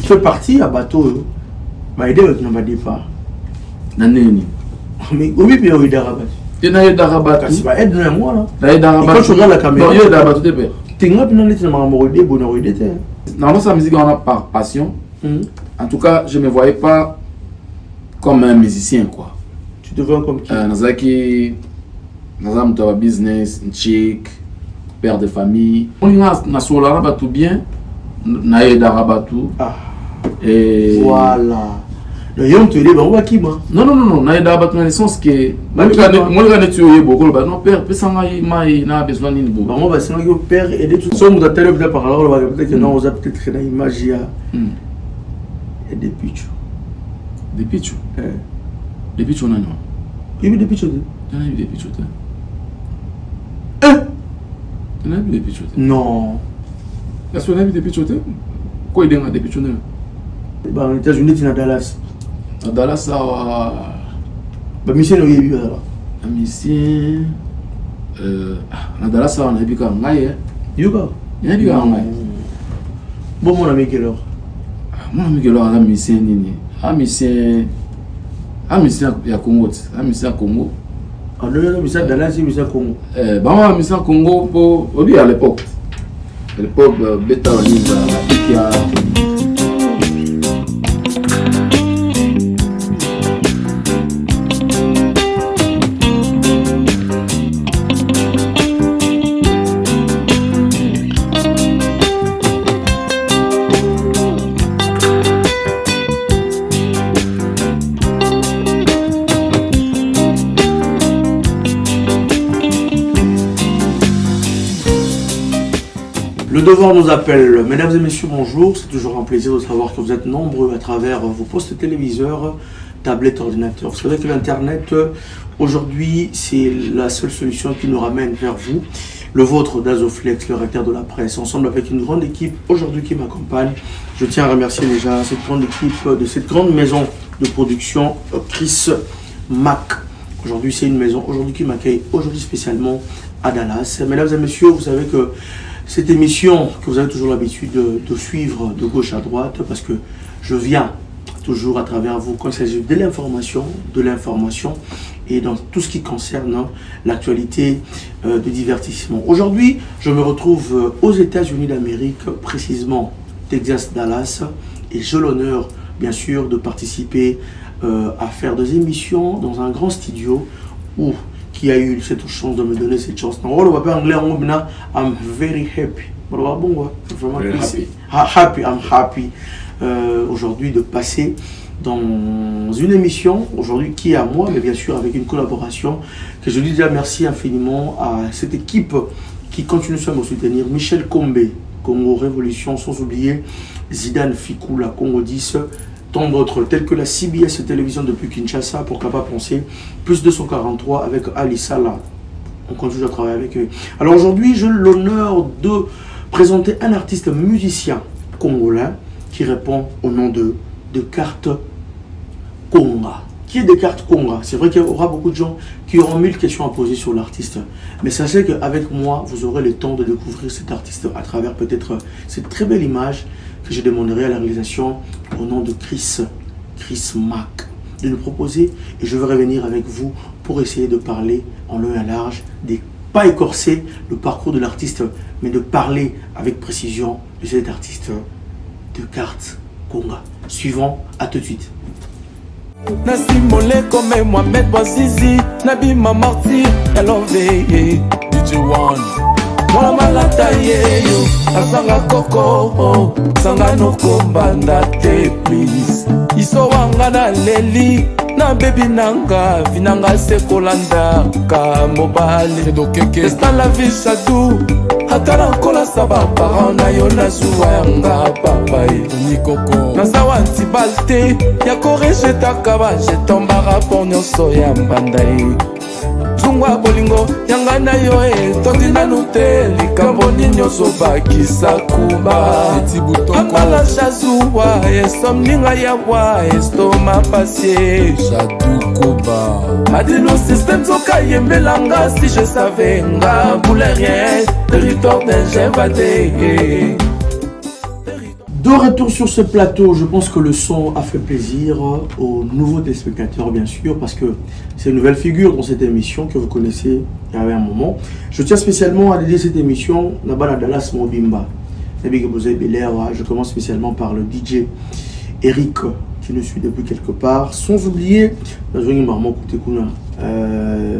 fais partie à bateau. Mais aider avec notre départ. Naneni. Mais oui, puis oui, d'Arabat. Tu n'as pas d'Arabat. C'est pas aide moi là. T'as d'Arabat. Quand tu regardes la caméra. Non, il y a d'Arabat tout est père. T'es pas dans les bonheur idée. Normalement, sa musique, on a par passion. En tout cas, je ne me voyais pas comme un musicien, quoi. Tu te vois comme qui? Nazaki, Nazam, tu as business, un chic, père de famille. On a sur l'arabe tout bien, naïe d'arabe tout. Et voilà. Le yom tu es libre, on va qui moi? Non, naïe d'arabe tout dans le sens que moi je suis beaucoup là. Non père, personne n'a besoin d'une boue. Moi bah c'est un père et des tout. Soit on a tellement de par là, on va peut-être que non, on a peut-être une image et des pichou. Des pichou. Des pichou non. Il y a des pichou. Il y a des pichou. Il y a des pichou. Non. Est-ce qu'on a des pichou? Quoi il y a des pichou? Bah aux États-Unis tu es à Dallas. À Dallas ça bah mission il y a eu là. Mission à Dallas ça on a vu quand ngaye. Yuka. Il y a vu quand ngaye. Bon mon ami quelle heure? Mon ami quelle heure la mission nini? Mission ya Congo, mission Congo. Ah non, mission Dallas, mission Congo. Bah mission Congo pour à l'époque. À l'époque bêta qui a Le devoir nous appelle. Mesdames et messieurs, bonjour. C'est toujours un plaisir de savoir que vous êtes nombreux à travers vos postes téléviseurs, tablettes, ordinateurs. Vous savez que l'Internet, aujourd'hui, c'est la seule solution qui nous ramène vers vous. Le vôtre d'Azoflex, le recteur de la presse, ensemble avec une grande équipe aujourd'hui qui m'accompagne. Je tiens à remercier déjà cette grande équipe de cette grande maison de production, Chris Mac. Aujourd'hui, c'est une maison qui m'accueille aujourd'hui spécialement à Dallas. Mesdames et messieurs, vous savez que cette émission que vous avez toujours l'habitude de suivre de gauche à droite, parce que je viens toujours à travers vous quand il s'agit de l'information et dans tout ce qui concerne l'actualité du divertissement. Aujourd'hui, je me retrouve aux États-Unis d'Amérique, précisément Texas, Dallas, et j'ai l'honneur, bien sûr, de participer à faire des émissions dans un grand studio où qui a eu cette chance de me donner cette chance. On va pas anglais en I'm very happy. Vraiment happy. I'm happy aujourd'hui de passer dans une émission aujourd'hui qui est à moi, mais bien sûr avec une collaboration que je dis déjà merci infiniment à cette équipe qui continue à me soutenir. Michel Kombe, Congo Révolution, sans oublier Zidane Fikula, Congo 10, tant d'autres tels que la CBS Télévision depuis Kinshasa, pourquoi pas penser, plus 243 avec Ali Salah. On continue à travailler avec eux. Alors aujourd'hui, j'ai l'honneur de présenter un artiste musicien congolais qui répond au nom de Descartes Conga. Qui est Descartes Conga? C'est vrai qu'il y aura beaucoup de gens qui auront 1000 questions à poser sur l'artiste. Mais sachez qu'avec moi, vous aurez le temps de découvrir cet artiste à travers peut-être cette très belle image que je demanderai à la réalisation au nom de Chris Mac de nous proposer, et je vais revenir avec vous pour essayer de parler en long et en large, pas écorcer le parcours de l'artiste, mais de parler avec précision de cet artiste Descartes Conga. Suivant, à tout de suite. Nasimole comme Mohamed Bouazizi, Nabi Mamarti, LOV, DJ One. Mwana malata yeyo, asanga koko, sanga noko mbanda te please. Iso wanga na leli, na baby nanga, vinanga se kolanda ka mobile. Esta la vie chadou, hatara kola saba parents na yo na zuwa yanga papa e. Nikoko, nazawa antibalte, ya corrige takaba, je tombara pour nyonso ya mbanda e. Zungwa bolingo yanga na yo toti nanu te likambo nyonso bakisa kuba akala jazuwa esomninga yawa estoma pasie jadu kuba adino système zoka yembelanga si je savais nga boule rien territoire d'un j'invadé. De retour sur ce plateau, je pense que le son a fait plaisir aux nouveaux téléspectateurs, bien sûr, parce que c'est une nouvelle figure dans cette émission que vous connaissez il y avait un moment. Je tiens spécialement à dédier cette émission à Dallas Mobimba. Je commence spécialement par le DJ Eric, qui nous suit depuis quelque part, sans oublier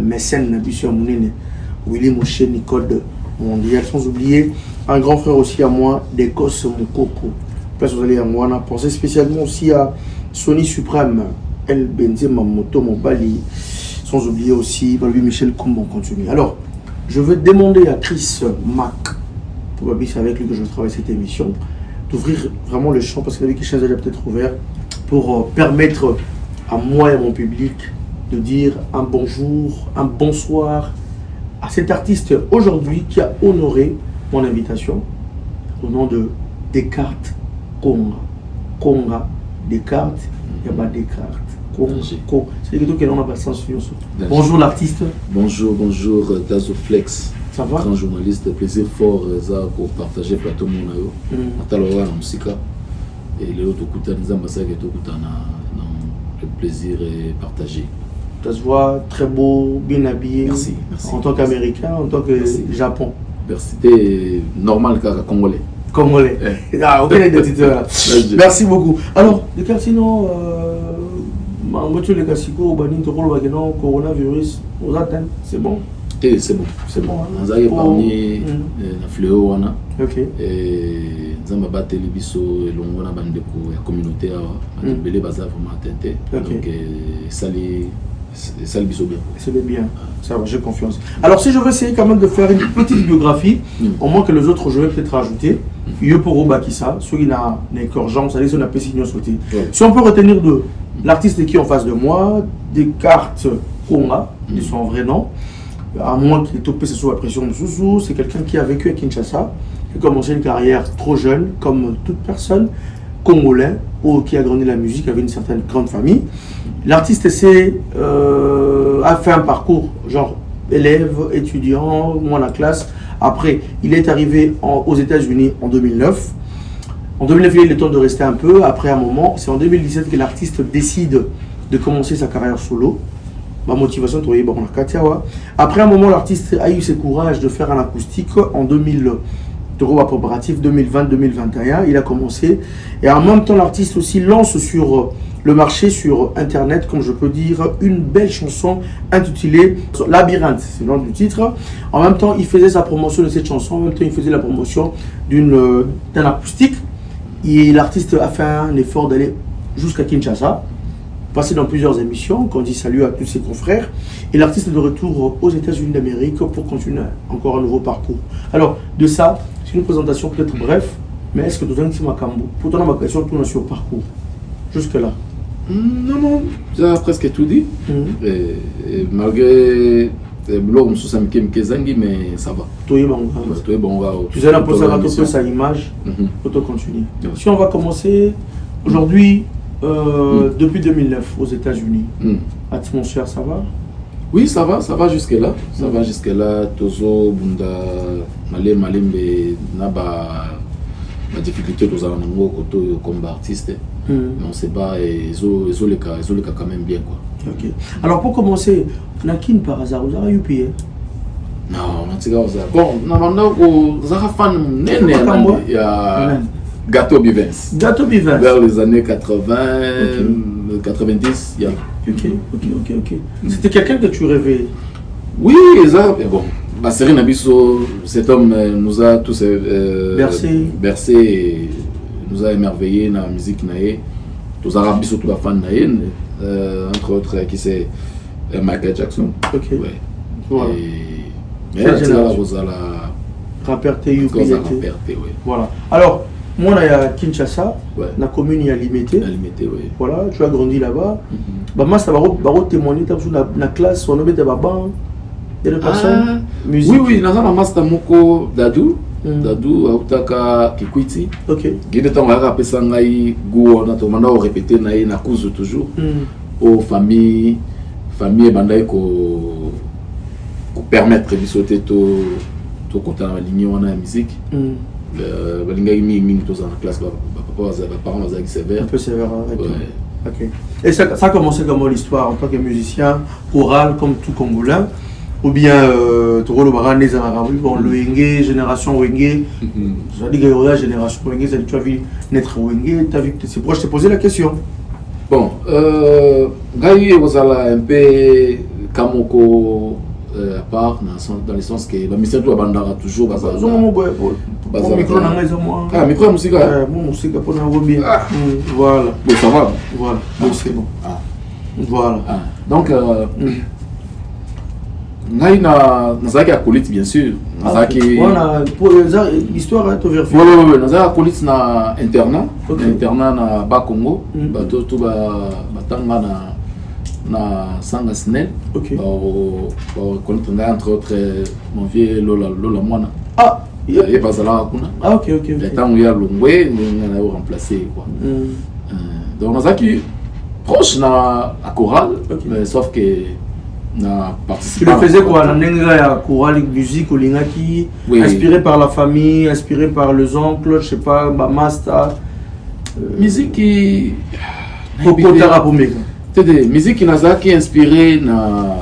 mécène Willy Mouché Nicode mondial, sans oublier un grand frère aussi à moi d'Écosse Moukoko. Place vous allez à moi, on a pensé spécialement aussi à Sony Suprême, El Benzema Moto Mobali, sans oublier aussi Michel Koumba. On continue. Alors, je veux demander à Chris Mac, probablement c'est avec lui que je travaille cette émission, d'ouvrir vraiment le champ, parce que la chaîne est peut-être ouverte, pour permettre à moi et à mon public de dire un bonjour, un bonsoir à cet artiste aujourd'hui qui a honoré mon invitation au nom de Descartes Konga. Konga, Descartes, il n'y a pas Descartes. C'est quelque chose que l'on a pas sens sur. Bonjour l'artiste. Bonjour Gazoflex. Ça va? Grand journaliste, plaisir fort pour partager le plateau Monayo. Ataloa na musika. Et les autres écouteurs nous ambassadeurs qui écoutent le plaisir est partagé. Ça se voit très beau, bien habillé. Merci. En tant qu'Américain, en tant que Japon. Merci. C'était normal car Congolais. Congolais. Ah, aucune identité là. Merci beaucoup. Alors, le casino, les casinos, coronavirus, aux atteintes, c'est bon? C'est bon. Nous avons parmi la fléau. Ok. Et nous avons battu les bisous et l'on a bandé pour la communauté. On a belé bazar vraiment attenté. Donc, ça le bisou bien. C'est bien. Ça va, j'ai confiance. Alors, si je veux essayer quand même de faire une petite biographie, au moins que les autres, je vais peut-être rajouter. Yoporo Bakissa, ceux qui n'ont qu'un genre, ça dit qu'on a pas signé sauté. Si on peut retenir de l'artiste qui est en face de moi, Descartes Konga, de son vrai nom, à moins qu'il ait topé sous la pression de Sousou, c'est quelqu'un qui a vécu à Kinshasa, qui a commencé une carrière trop jeune, comme toute personne, congolais, ou qui a grandi la musique, avait une certaine grande famille. L'artiste a fait un parcours, genre élève, étudiant, moi la classe. Après, il est arrivé aux États-Unis en 2009. En 2009, il a eu le temps de rester un peu. Après un moment, c'est en 2017 que l'artiste décide de commencer sa carrière solo. Ma motivation, après un moment, l'artiste a eu ce courage de faire un acoustique en 2020-2021. Il a commencé. Et en même temps, l'artiste aussi lance sur le marché, sur Internet, comme je peux dire, une belle chanson intitulée Labyrinthe, c'est le nom du titre. En même temps, il faisait sa promotion de cette chanson. En même temps, il faisait la promotion d'un acoustique. Et l'artiste a fait un effort d'aller jusqu'à Kinshasa, passé dans plusieurs émissions, qu'on dit salut à tous ses confrères. Et l'artiste est de retour aux États-Unis d'Amérique pour continuer encore un nouveau parcours. Alors, de ça, c'est une présentation peut-être bref, mais est-ce que tu as un petit macambo? Pour ton question, tourne sur le parcours. Jusque-là. Non, tu as presque tout dit. Et malgré les blogs, je suis mais ça va. Tu sais, la poser sa image pour te continuer. Si on va commencer aujourd'hui, depuis 2009 aux États-Unis, atmosphère, ça va? Oui, ça va jusque-là. Ça va jusque-là. Tozo, Bunda, Malembe, Naba, la difficulté de comme artiste. Mais on ne sait pas, ils ont les cas quand même bien, quoi. Ok. Alors pour commencer, Nakin par hasard, vous avez eu payé? Non, on a bon, vous avez fan, il y a Gâteau Bivens. Gâteau Bivens. Vers les années 80, 90, il y a. Ok. C'était quelqu'un que tu rêvais? Oui, ça, bon. Basseri Nabiso, cet homme nous a tous bercé et nous a émerveillé dans la musique naïe. Tous arabes surtout la fan naïe, entre autres qui c'est Michael Jackson. Ok. Ouais. Voilà. Mais là, la Raperté, oui. Voilà. Alors, moi, on est à Kinshasa, la commune est à Limité. Oui. Voilà, tu as grandi là-bas. Moi, ça va témoigner dans la classe, on a mis des babans. Il y a des personnes. Musique. Oui, dans un master Moko Dadou, Autaka Kikwiti. Ok. Guide ton rap sangai go na to manda répéter na cause toujours. Aux familles bandai ko permettre de sauter to content la ligne on a musique. Balinga mingi to dans la classe parents qui sévères. Un peu sévère, ouais. Ok. Et ça a commencé comment l'histoire en tant que musicien, choral comme tout Congolais? Ou bien tu vois le baran des Arabes, bon le Wenge, génération Wenge, ça dit que la génération Wenge, tu as vu naître Wenge, tu as vu que c'est proche, je t'ai posé la question. Bon, Gaï Rosala un peu Kamoko à part dans le sens que la mission de la bandara toujours Ah, micro musique. Mon musique pour nous bien. Voilà. Bon, ça va. Voilà. Oui, c'est bon. Voilà. Donc Ngai na zaki acolyte bien sûr. Zaki voilà pour l'histoire est ouverte. Oui, na zaki acolyte na internat, internat na Bakongo, bato to ba batanga na Sanga Snell. OK. Connaître ngai entre autres mon vieux Lola Mwana. Ah, il est pas là kuna. Ah OK. Le temps où il y a Longwe, on a remplacé quoi. Donc na zaki proche na à chorale, mais sauf que tu le faisais quoi? La chorale musique au Lingaki, inspiré par la famille, inspiré par les oncles, je sais pas, master. Musique qui. Musique qui inspiré na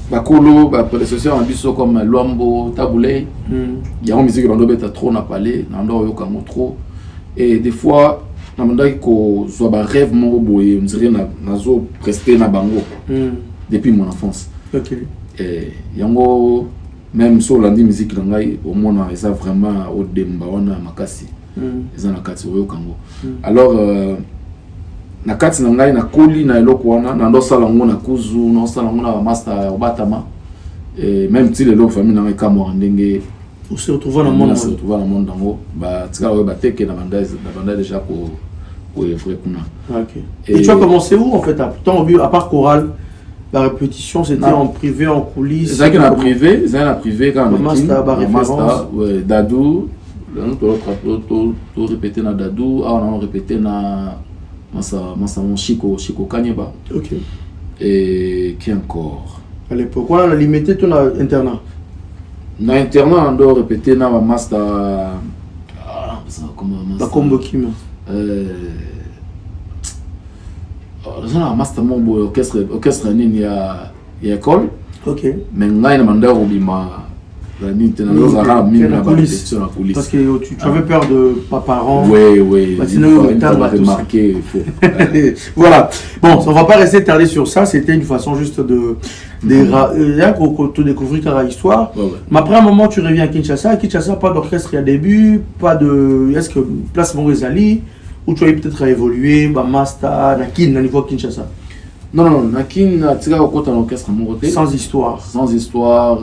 bakolo, prédécesseurs en biso comme Luambo, Taboulé. Il y a une musique qui est trop na palais, na ndo yoka trop. Et des fois, na mandaki ko zo ba rêve mo boye, on dirait na zo prester na bango. Depuis mon enfance. Ok. Et yango même sur la musique langai au moins ça vraiment au demba wana makasi. Ils na kati au Congo. Alors na kati langai na koli na eloko wana na ndo sala ngo na kuzu na sala ngo na master obatama. Et même si les lots famille na kamo ndenge on se retrouve dans le monde. On se retrouve dans le monde dango ba tika ba teke na banda déjà ko vrai kuna. OK. Et tu as commencé où en fait à part chorale? La répétition, c'était en privé, en coulisses. C'est en privé, quand on master, ouais, Dadou, on répété na Dadou, on a répété na mon Chico Kanyeba. Ok. Et qui encore? À l'époque, on a limité ton internat. Na internat, on doit répéter na master. Comment la combo Kim. On a master mon orchestre ni ya école. OK. Mais ngai na manda obima la ni tena lozara mimi na coulisses. Parce que tu avais peur de pas parents. Oui. Bah, sinon on t'a remarqué. Voilà. Bon, on va pas rester tardé sur ça, c'était une façon juste de te découvrir ta histoire. Mais après un moment tu reviens à Kinshasa. À Kinshasa pas d'orchestre il y a début, pas de est-ce que place Mongezali ou tu as peut-être à évoluer, bah master, Nakin, na niveau Kinshasa. Non, Nakin, tu as au orchestre à sans histoire. Sans histoire.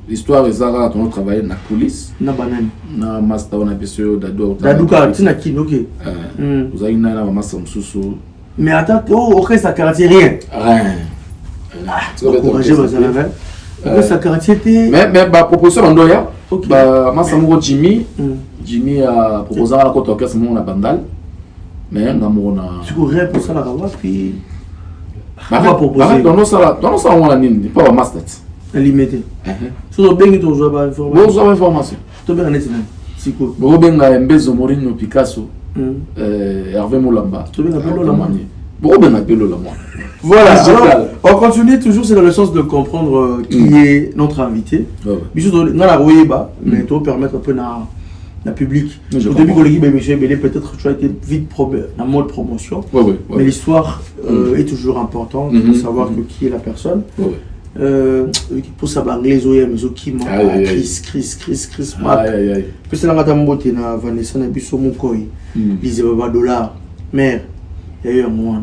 L'histoire est là, on a travaillé dans la coulisse. Na banane. Na master, on a bien sûr Dadou. Dadou, tu as Nakin, ok. Vous avez une master Moussou. Mais attends, orchestre à quartier, rien. Tu vas encourager vos élèves. Orchestre à quartier, mais proposition en doya. Master Mouro Jimmy a proposé à la côte orchestre mon bandal. Mais tu courrais pour ça la rawa puis dans nos salles on a nini pas master limité so bien que tu joues information tu bien net c'est cool bo benga Mbezo Mourinho Picasso Hervé Moulamba tu bien appelé Lola bo benga appelé Lola. Voilà, alors, on continue toujours, c'est dans le sens de comprendre qui est notre invité. Bisous dans la royeba, mais tu permettre un peu la public. Au début, quand l'équipe Michel Bélé, peut-être tu as été vite en mode promotion. Mais l'histoire est toujours importante pour savoir qui est la personne. Pour savoir anglais, mais qui m'a Chris, puis c'est la Matambote, Vanessa Nabiso Moukoi, Lise Baba Dollar, mère, il y a eu un mois.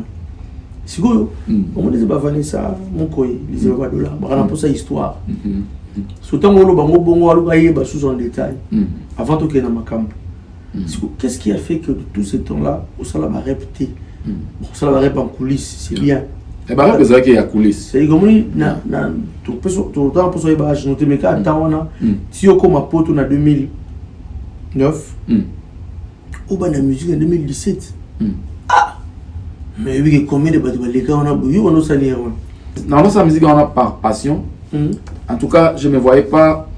Si vous, on dit que Vanessa Moukoi, Lise Baba Dollar, on pour sa histoire. Surtout sous en détail avant tout qu'il y ait un qu'est-ce qui a fait que tout ce temps-là au salon va répéter ça va répéter en coulisses c'est bien et bah c'est ça qui est à coulisses c'est comme tout le temps pour ça je note mes cas tant si on comme à poto en 2009 ou bien la musique en 2017 mais oui combien de les gars on a bouillé on a sali non sa musique on a par passion. En tout cas, je ne me voyais pas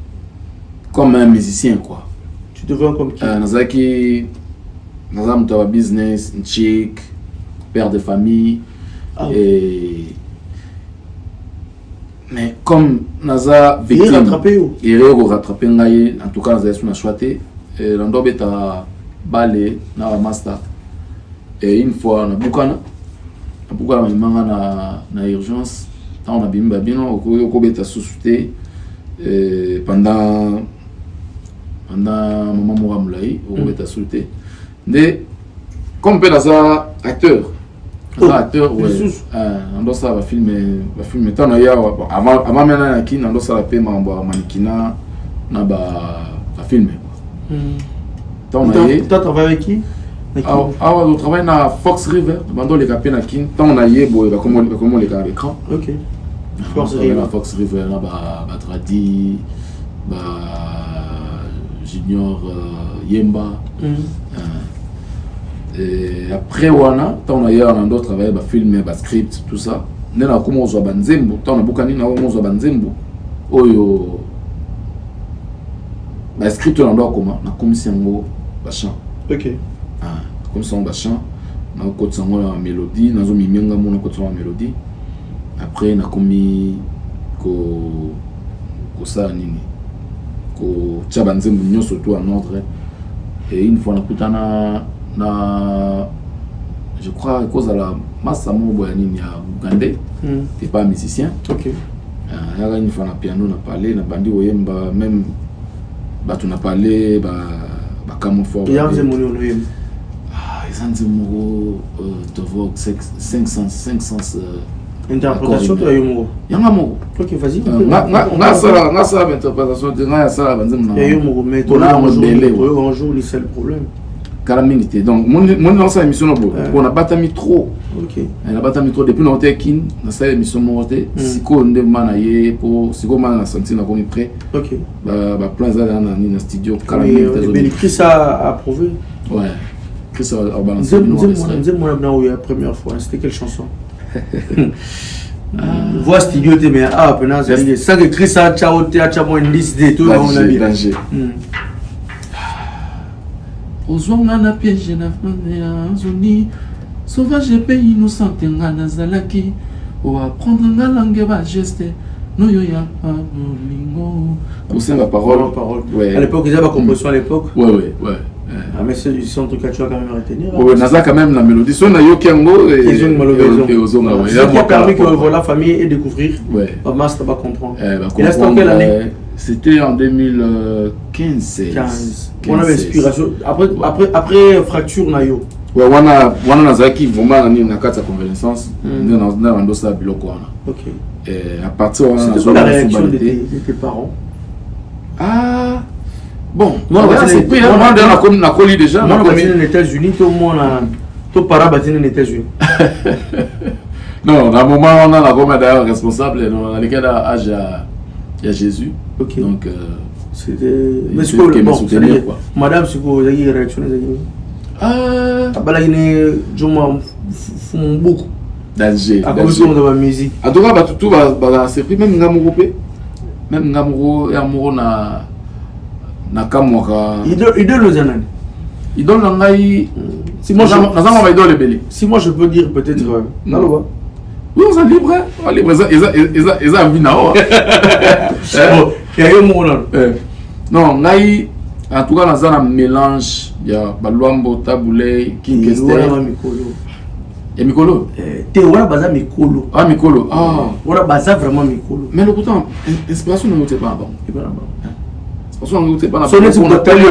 comme un musicien, quoi. Tu te vois comme qui? Nazaki, naza mutu ya business, chic, père de famille. Et mais comme naza victime, il est rattrapé ngai, en tout cas naza sous na choité et l'ando beta balé na master. Et une fois na bukana na urgence, on a bimba bino ko beta sous-souté pendant maman mora mulai ko beta sous-souté. Mais comme peut naza acteur acteur, on doit ça va filmer tant avant maintenant qui on doit ça la paix mannequinat na ba filmer. Tant tu travailles avec qui? On travaille na Fox River, bando les capés na kin, tant on a yé boy comment les gars à l'écran. OK. Fox River na ba Tradi, ba Junior Yemba. Et après wana tant on a hier on doit travailler ba filmer ba script tout ça nena comment on zo banzembo tant on a bukani na on zo banzembo oyo ba script on doit comment na commission ngo ba chant. OK. Comme ça on ba chant na ko tsango la mélodie na zo mimenga mo na ko tsango la mélodie après na komi ko ça nini ko tcha banzembo nyoso tout en ordre et une fois na kutana na je crois à cause de la masse amour ni à Bugandais t'es pas musicien. OK. Il y a une fois na piano na parlé na bandi oyemba même bah tu n'as parlé bah camouflage il y a des mots oyemba ils ont de voix 500 interprétation de yomo yango. OK, vas-y. Na ça interprétation de na ça banzem na yomo mais ton un jour c'est le problème. Calamité. Donc, mon lancé l'émission, on a battu trop. Ok. On a battu trop depuis notre équipe. On a fait l'émission montée. Si on est manaillé pour si on a senti on a commis prêt. Ok. Bah plein de dans le studio. Mais qui ça a approuvé? Ouais. Qui ça a balancé? Dis-moi la première fois. C'était quelle chanson? Voix studio t'es mais pendant ça que Chris a ciao théâtre moi une liste de tout on a bien. ozwanga na piège na zoni sauvage pays innocent nga nazalaki o apprendre nga langue ba geste no yo ya molingo pousser la parole. Ouais. À l'époque ils avaient la composition à l'époque. Ouais. Ah mais c'est un truc que tu vas quand même retenir. Ouais, naza quand même la mélodie son na yo kengo et ozonga ouais. Ça qui a permis que voilà famille et découvrir. Ouais. Pas master pas comprendre. Et là c'était quelle année? C'était en 2015. On avait inspiration. Après fracture nayo. Ouais, wana nazaki vraiment na kata convalescence. Na ndosa biloko wana. OK. Et à partir de la réaction de tes parents. Ah bon, moi c'est pris on a collé déjà on a collé aux États-Unis tout le monde tout parents battus aux États-Unis. Non, à un moment on a la gomme d'ailleurs responsable dans lequel âge il y a Jésus. OK. Donc c'était mais ce que bon soutenir quoi. Madame ce que vous avez réactionné balagine joma beaucoup danger à cause de la musique. En tout cas tout va c'est même ngamuro ya muro na kamwaka idole nos années idole ngai si moi si moi je peux dire peut-être naloba oui on est libre ils vie nao il y a eu mon non ngai en tout cas dans un mélange il y a balwambo taboulé kinkester et mikolo te wala baza mikolo mikolo wala baza vraiment mikolo mais le pourtant inspiration ne m'était pas bon inspiration ne m'était pas son télé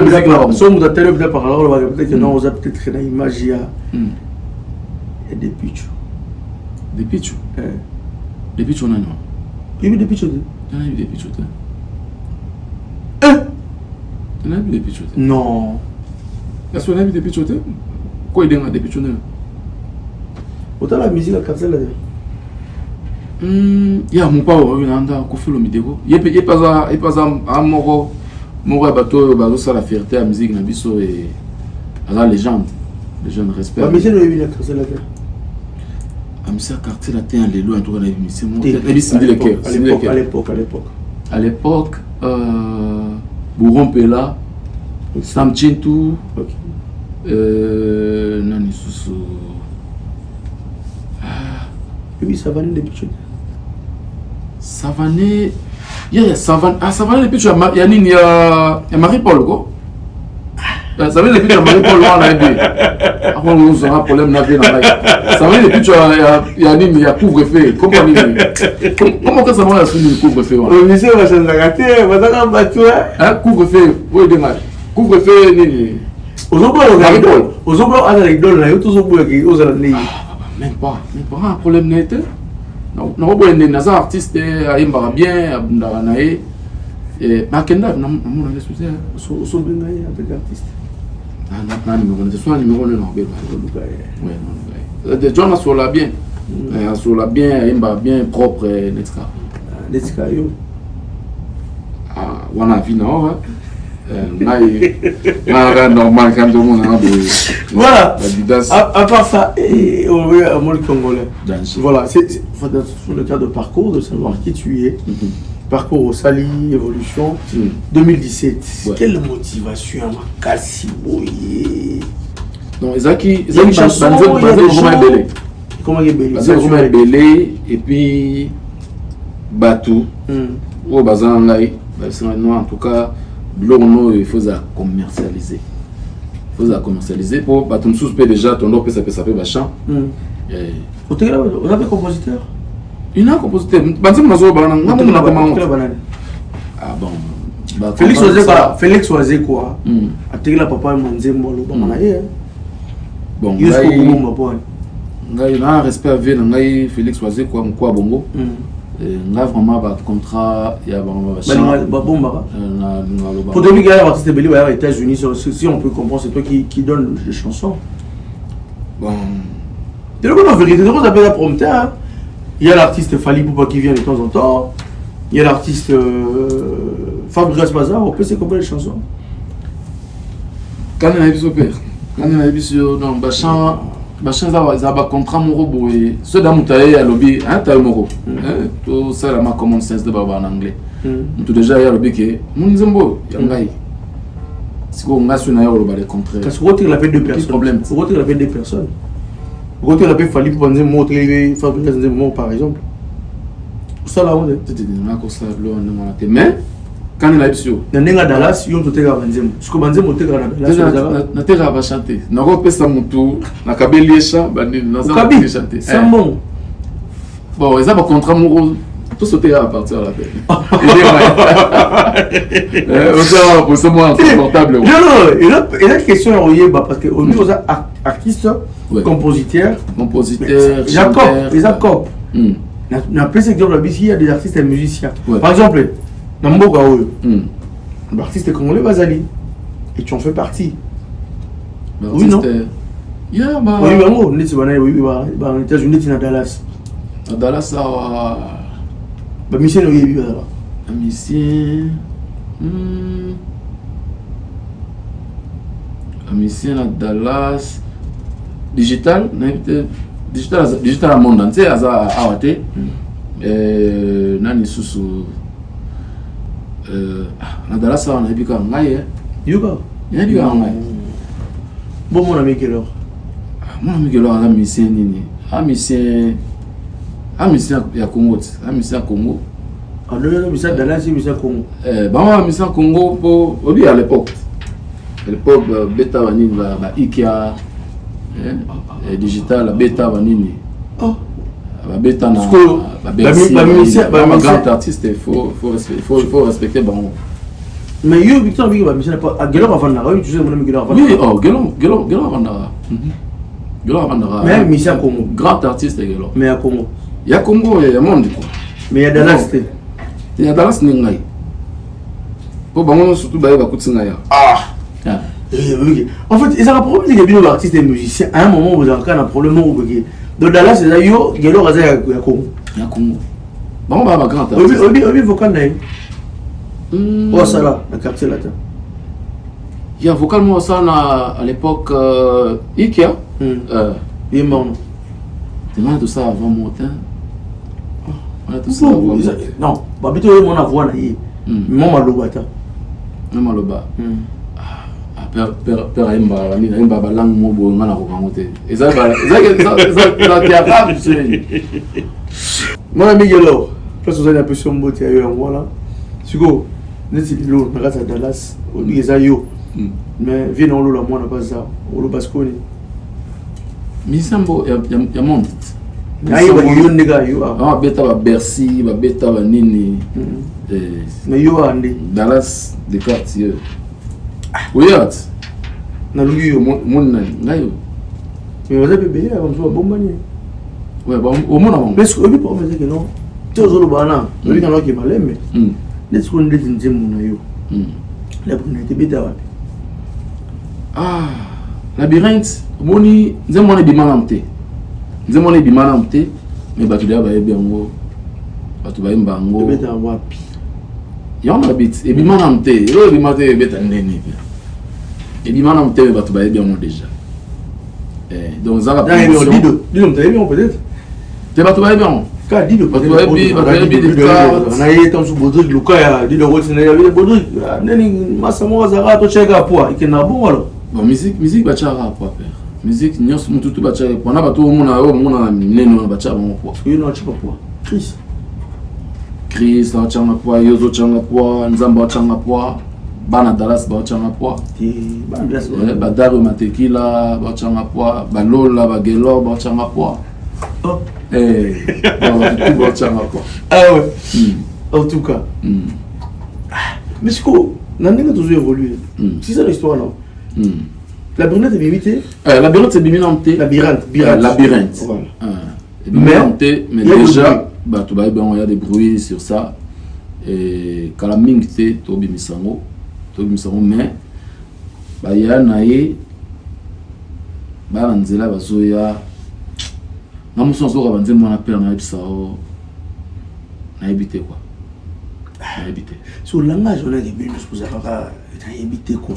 bien par alors peut-être que non on a peut-être une image et des pichou on a non il y a des pichou non est-ce qu'on a vu des pichou quoi il y a des pichou autant la musique à capsule là ya mon papa il a anda ko filo midego il pas un moro bateau bazo ça la fierté à musique na biso et à la légende respect la musique de la capsule là amisa quartier la terre les lois en tout cas à l'époque Bourron Pela Sam Chintou Nani Susu. Oui, Savané depuis tu. Savané. Savané depuis tu as Yanine, il y a Marie-Paul quoi. Savané depuis tu as Marie-Paul on a aidé. Après on aura un problème navé dans la. Savané depuis tu as Yanine, il y a couvre-feu. Comment que ça va la soumise couvre-feu? Le lycée va se rater, va dans un bateau. Couvre-feu, oui démarre. Couvre-feu nini. Aux autres, à la rigole, là, tous aux même pas un problème net. Non, on artiste à bien, à Nae. Et Makenda, non, on a excusé. Sont bien avec artiste. Numéro 9, ouais, des gens sur la bien. Sur la bien, bien propre, Netska, yo. On a vu, non, normal quand tout le monde a voilà. À part ça, on veut un monde congolais. Voilà, c'est sur le cas de parcours, de savoir qui tu es. Parcours au Sali, évolution. 2017. Ouais. Quelle motivation à Kassiboye. Non, Ezaki, comment il est belé et puis Batou. Au bazar en tout cas. Il faut commercialiser. Il faut commercialiser pour ton suspect déjà, ton nom ça peut machin. On a des compositeurs. Il y a un compositeur. Ah bon. Félix Oazé quoi. A la papa Manzembo bon. Il y a un respect à Félix Oazé quoi bongo. Là vraiment par contrat il y a pour demi gars l'artiste belé aux États-Unis si on peut comprendre c'est toi qui donne les chansons bon de la vérité de quoi appelle la prompteur il y a l'artiste Fali Poupa qui vient de temps en temps il y a l'artiste Fabrice Bazar on peut se comprendre les chansons quand on a vu ce père quand on a vu sur non bachan machin ça va contrat mon robot et ceux d'Amoutaye à lobby hein t'as moro tout ça la ma common sense de baba en anglais tout déjà il y a lobby que mon zembo yangai si on a sur na yo le contraire parce que vous la paix de personnes problème vous la paix des personnes vous la paix Fali pour dire mot télévé Fabrice Zembo par exemple ça là on est na ko ça le on mais quand il a eu sur Nenga Dallas yo toteka banzemo siko banzemo toteka na Dallas na teka va chanter na ko pesa mutu na kabeliesha bandi na ça chanter c'est bon bon ils ont un contrat mourou tout sauter à partir de la paix pour ce moins confortable non il a question à Oyeba parce que au niveau artiste compositeur Jacob na plus exemple la bici il y a des artistes et musiciens par exemple Namboga l'artiste congolais Bazali et tu en fais partie. Oui non. Yeah bah. Oui vraiment, on est aux États-Unis à Dallas. À Dallas ça bah mission no yebi là. Mission à Dallas digital à monde entier à awate nani susu na Dallas on a vu quand ngai yuga ngai bon mon ami Gelor a mission nini mission ya Congo Congo alors mission Dallas mission Congo bah mission Congo pour obi à l'époque bêta vanini ba Ikea digital bêta vanini bêta na ba grand artiste il faut respecter bon mais yo Victor Big ba mission pas à Gelor avant na tu sais mon ami Gelor avant oui Gelor avant na mais mission Congo grand artiste Gelor mais à Congo il y a Congo il y a monde quoi mais il y a Dallas il y a Dallas ningai pour bango surtout ba kutsinga ya en fait ils ont un problème des bien artistes et musiciens à un moment vous avez un problème où de Dallas c'est yo Gelor aza ya Congo bon ba grand artiste obi vocal na oh ça là la quartier là il y a vocalement ça à l'époque Ikea il est mort non tout ça avant mon temps non bah plutôt mon voix na yi mon malobata maloba père Aimba langue mobo ngana ko kangote eza arabe mon ami Gelo place aux un peu sur mbote ayo voilà siko neti lo na kata Dallas obi eza yo mais viens on lo moi na pas ça on lo basconi misambo ya monde ayi ba yo ndega yo ah beta ba Bercy ba beta ba nini mais yo ande Dallas de quartier oui na lugi yo mon ngayo mais vous avez payé comme ça bon manier ouais bon au monde avant mais ce que pour me dire que non tous le bana lui quand qui maleme n'est-ce qu'on dit nzemu na yo la brunette beta wapi ah labyrinthe moni nzemu na bimanamte mais batu da ba yebengo batu ba imbango beta wapi yona bit e bimanamte yo bimate beta ndeni et bimanamte batu ba yebengo déjà donc ça va dis-le peut-être te batu ba yebengo ka dis-le peut-être na yé tant sous bodrik luka dis-le route na yé bodrik neni masamo zara to cheka poa ikena bon alors bon musique bachara poa père musique nyos mututu bachara poa na batu mona neno bachara bon poa yo no chipa poa Chris na changa poa yozo changa poa nzamba changa poa bana Dallas ba changa poa badaru matekila ba changa poa balola ba gelo ba changa poa ba changa poa ah ouais en tout cas mais ce qu'on n'a toujours évolué c'est ça l'histoire non la brunette est bimitée labyrinthe c'est biminante labyrinthe mais déjà bah tu vas il y a des bruits sur ça et kalamingte to bimisango mais bah ya nae bah nzela bazoya na muso zo ka banzemo na père na ebisao na ebité quoi na ebité sur le langage on a des bulles pour ça va ebité quoi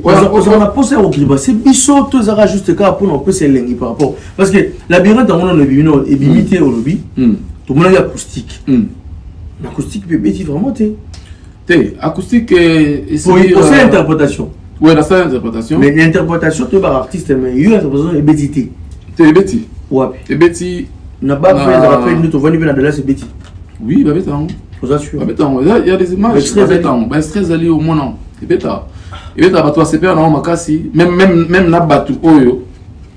on a posé au climat c'est biso tous ça juste cas pour nous passer lengi par rapport parce que labyrinthe on a bimino et bimité au lobby tout le monde a acoustique l'acoustique peut être vraiment acoustique pour c'est interprétation ouais la seule interprétation mais l'interprétation tu vas artiste mais il y a interprétation et bétité t'es béti ouais et béti n'a pas fait ça rappelle nous tu vas venir dans la c'est béti oui bah béti faut assurer il y a des images très alliés au monde et béta bato c'est pas na makasi même na batu oyo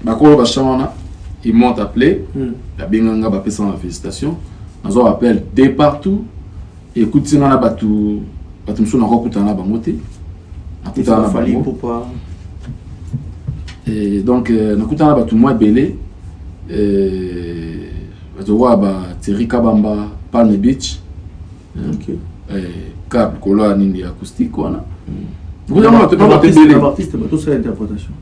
bakolo ba chamana ils m'ont appelé la binganga ba pesa na félicitations nazo appel de partout écoute si na batu mso na kokutana bango te nakutana fali pour pas et donc nakutana batu moi belé bato wa ba Thierry Kabamba Palm Beach OK cap kola nini acoustique wana l'artiste bateau c'est l'interprétation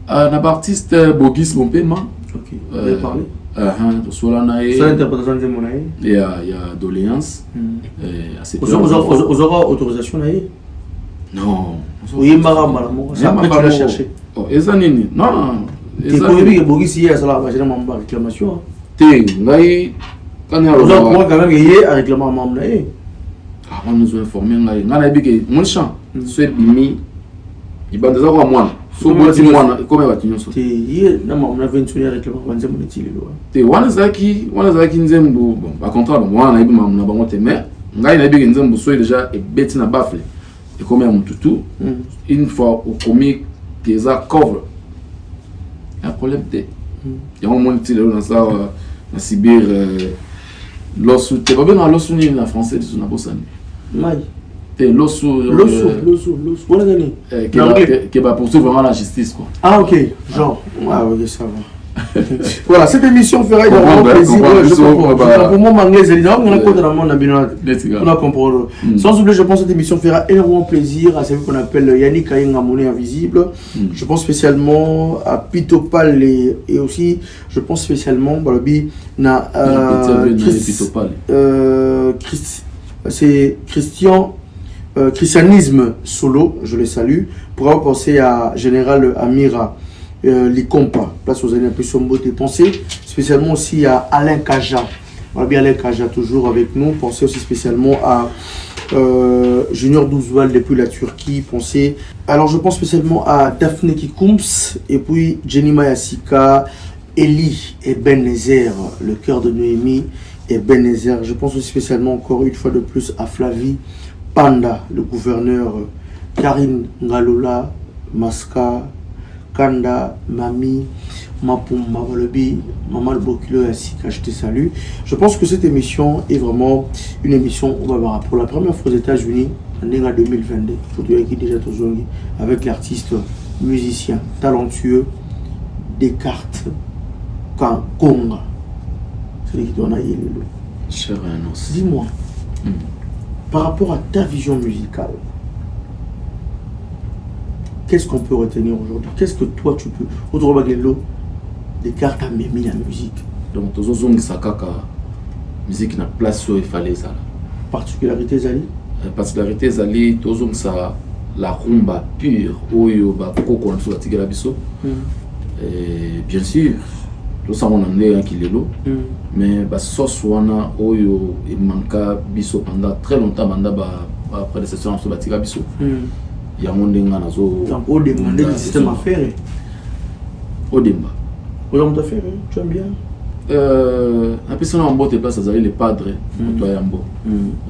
l'artiste Bogis Mompema OK vous avez parlé c'est l'interprétation de mon il y a doléance vous aurez autorisation là non oui marama ça après tu l'as cherché ezanini non ezanini Bogis hier ça là va généralement réclamation ngai quand même il y a réclamation là on nous a informé ngai ngana bike mon champ soit bimi ibandeza kwa mwana so boti mwana comme batinyo so te na mama 21 réclamation banze mon utile lo te wana zaki nzembu bon ba contrat bon mwana ibi mama na bango te mais ngai na bike nzembu so déjà et beti na bafle et comme un tutu une fois au comique des cover un problème te il y a un moment utile dans ça na Sibir l'osu te ba bien l'osu ni na français de na bosani mai et l'osu on a gagné qui va poursuivre vraiment la justice quoi. Ah OK, genre OK ça va. Voilà, cette émission fera énormément plaisir. Pour moi anglais c'est là on a côté dans mon abinote. On a compris. Sans oublier je pense cette émission fera énormément plaisir à celui qu'on appelle Yannick Kayenga Monnaie Invisible. Je pense spécialement à Pitopal et aussi je pense spécialement Balobi na c'est Christianisme Solo, je le salue. Pour avoir pensé à Général Amira Likompa, place aux années un peu sombre de pensée, spécialement aussi à Alain Kaja, Wabialek Kaja toujours avec nous. Pensez aussi spécialement à Junior Douzoual depuis la Turquie. Pensez. Alors je pense spécialement à Daphne Kikoums et puis Jenny Mayasika, Eli et Benezer, le cœur de Noémie et Benezer. Je pense aussi spécialement encore une fois de plus à Flavie Panda, le gouverneur, Karine Ngalola, Maska, Kanda, Mami, Mapumba, Balobi, Maman Bokilo et Asika, je te salue. Je pense que cette émission est vraiment une émission, on va voir, pour la première fois aux États-Unis, en 2022, avec l'artiste musicien talentueux Descartes Konga. C'est lui qui donne à Yélelo. Cher Annonce. Dis-moi, par rapport à ta vision musicale, qu'est-ce qu'on peut retenir aujourd'hui? Qu'est-ce que toi tu peux? Autre Baguelo, Descartes a mis la musique. Donc, tous les hommes Sakaka, musique na place où il fallait ça. Particularité Zali? Particularité Zali, tous les hommes ça, la rumba pure, oyo ba koko na sur la biso. Bien sûr, tout ça on en est un kilelo. Mais ba sauce wana oyo il manqua biso pendant très longtemps banda ba prédécesseur sur la tiga biso. Il y a mon denga nazo. Donc au demander le système à faire. Au demba. Au homme d'affaires, tu aimes bien? Un peu ça en botte place à les padres, toi yambo.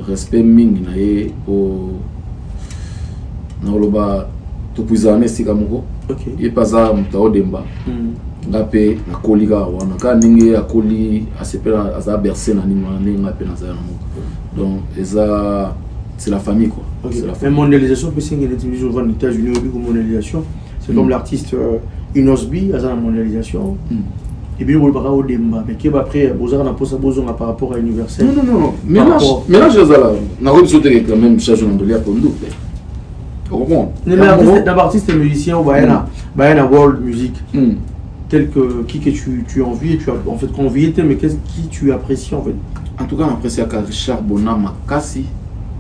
Respect mingi na ye au na loba to puisane sikamuko. OK. Et pas ça mutao demba. Ngape na koliga wana ka ninge akoli asepela aza bercé na ninga ngape na za na mo. Donc c'est la famille quoi. Okay. C'est la famille. Mondialisation peut signer les télévisions aux États-Unis au mondialisation. C'est comme l'artiste Inosbi à la mondialisation. Et bien on va au débat mais qui va après Bozar n'a pas sa besoin par rapport à Universel. Non. Mélange là. Na robe sauter quand même charge de l'ia pour nous. Mais l'artiste et musicien au Bayana World Music. Tel que qui tu envies et tu as en fait convié mais qui tu apprécies en fait. En tout cas, on apprécie Richard Bona Makasi,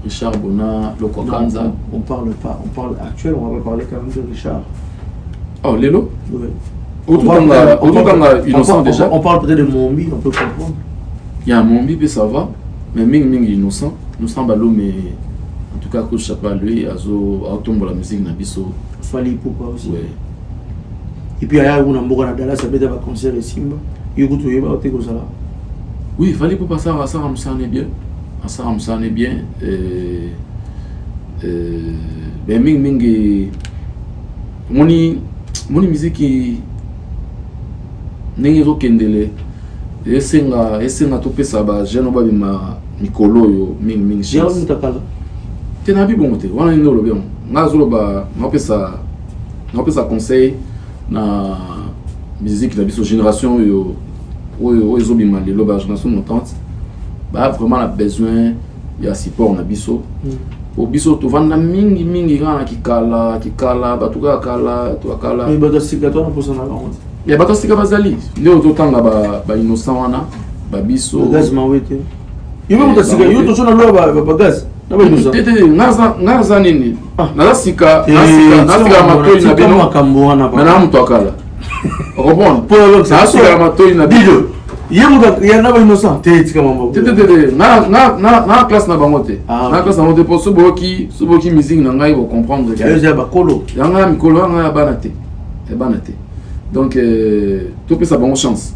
Richard Bona Lokokanza. On parle actuel, on va pas parler quand même de Richard. Oh, Lélo? Oui. On parle peut-être de Mombi, on peut comprendre. Il y a Mombi, mais ça va. Mais Ming innocent. Nous sommes ballons, mais en tout cas, Coach Chapa, lui, a tombe la musique Nabiso. Fali Poupa aussi. Oui. Et puis, il y a un Mboga Nadala, ça peut être un concert et Simba. Il y a un oui, il fallait pas ça, ça me bien. Ça me bien. Ben Ming, mon musique n'est pas kendele. Esenga topé ça ba jeune ba bima mikolo yo Ming chance. J'ai un Tenabi bon te, wana ngolo bien. Ngazolo ba ngapesa conseil na musique na biso génération yo ils ont bien les la génération montante bah vraiment a besoin il y a support na biso au biso to vanda mingi kana kikala batuka kala to kala mais batasika to na posa na honte ya batasika bazali ndio to tanga ba innocent wana ba biso gaz mawete yo batasika yo to chona lo ba gaz na ba innocent tete ngaza nini nasika matoi na bino makambo wana ba na mtu akala Robon, pour le ça c'est la mato ina bido. Il na ba innocent. Tete kama mambo. Na classe na bangote. Na classe na bangote pour soboki musique na ngai pour comprendre que ya ba kolo. Yanga mikolo nga banate. E banate. Donc tout peut ça bonne chance.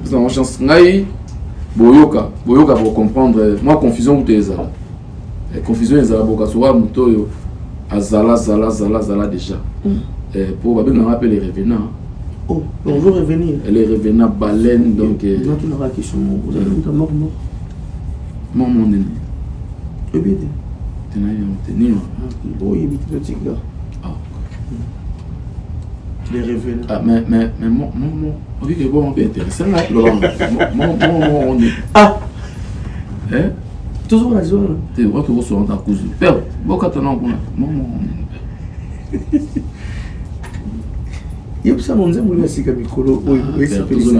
Ça bonne chance ngai boyoka pour comprendre moi confusion ou eza. Confusion eza boka soa mutoyo azala déjà. Pour babi on appelle les revenants. Oh, on veut revenir. Elle est revenant baleine donc. Non, tu n'auras question. Vous avez dit mort. Mon nene. Et bien. Tu n'as rien entendu. Oui, il est petit là. Ah. Les revenants. Ah, mais mon. On dit que bon, on est intéressant là. Mon. Ah. Hein? Toujours la zone. Tu vois, tu vas sur ta cousine. Père, beaucoup de temps. Mon. Il y a ça mon zèbre aussi comme Mikolo. Oui, c'est toujours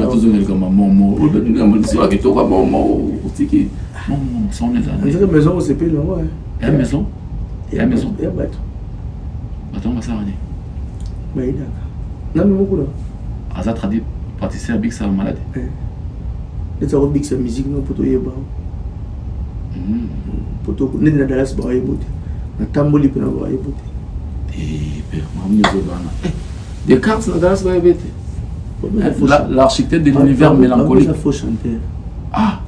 comme maman. On peut dire que c'est là que tu as maman. Tiki. Maman, ça on est là. On dirait maison au CP là, ouais. Il y a maison. Il y a maison. Il y a bateau. Attends, on va s'arrêter. Bah, il y a. Non, mais beaucoup là. Aza traduit pâtissier Big ça malade. Les arabes sa musique non poto yeba. Poto ne na Dallas ba yebote. Na tamboli pe na ba yebote. Père, mamie zobana. Des cartes na Dallas ba yebote. L'architecte de l'univers mélancolique. Il faut chanter. Ah.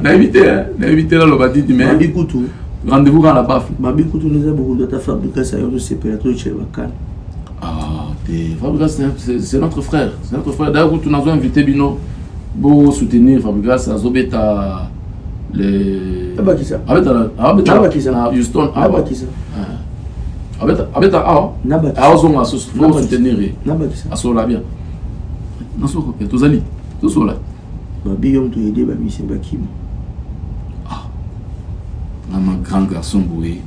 N'a évité là le bâti du maire. Rendez-vous quand la baffe. Babi Koutou nous a beaucoup de ta fabrique, ça y est, c'est pas trop cher. Ah, Fabrice, c'est notre frère. C'est notre frère. D'ailleurs, tu nous as invité Bino pour soutenir Fabrice, ça Zobeta les. Ah bah qui ça? Qui ça? Houston. Ah bah qui ça? Zoma soutenir. Ah so là bien. Non so quoi? Tous allés. Tous sont là. Babi on te aider babi c'est Bakim. Un grand garçon boué.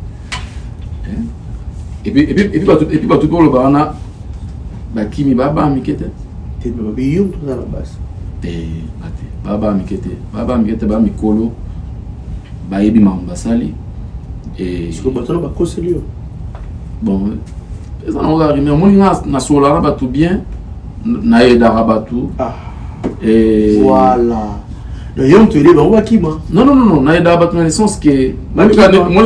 Et puis tout pour le barana. Bakimi baba mikete. T'es babi yo tout à la base. Baba mikete ba mikolo. Ba yebi mambasali. Et ce que bateau ba conseiller. Bon, ça on va arriver. Mon na solara ba tout bien. Na edara ba tout. Et voilà. Non, naïda bat dans le sens que moi je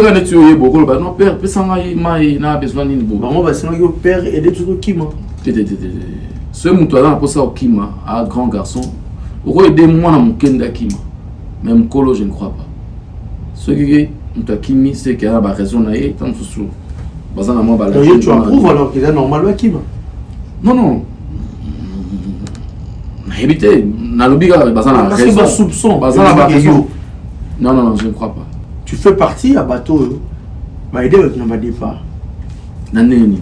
gagne tuer beaucoup le non père peut s'en aller mais n'a besoin d'une boue on va s'en père et des trucs qui m'a ce mouton là pour ça au kima à grand garçon au aider moi dans mon kenda kima même colo je ne crois pas ce qui mouton kimi c'est qu'il y a ba raison naïe tant sous bazana moi ba tu approuves alors qu'il est normal ba kima non éviter na lobiga bazana parce que soupçon bazana non je ne crois pas tu fais partie à bateau ba aider avec na départ naneni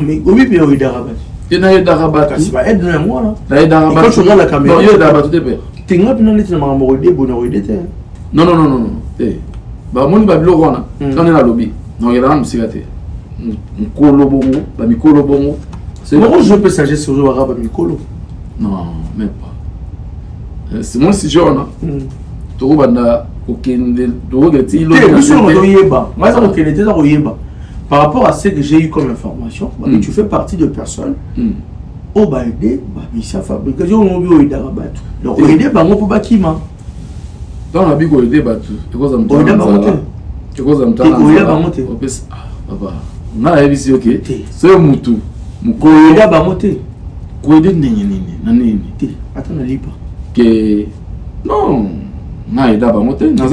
mais obi pe o darabat et na darabat kasi ba aide na moi là na darabat quand tu regardes la caméra non darabat te père tinga pina leti na mambo de bonheur de te non ba moni ba bilo wana quand na lobi non il y a un musikate nkolo bongo ba mikolo bongo c'est moi je peux sager sur le arabe mikolo non même pas c'est moi si jeune to banda okende to gati lo par rapport à ce que j'ai eu comme information tu fais partie de personnes au baïdé ça fabrication on bio idarabat donc aider bango pour bakima dans la bigo aider batu because am papa na ebisi ok c'est mutu muko aider bangote aider nini attends na lipa que non na aider bangote na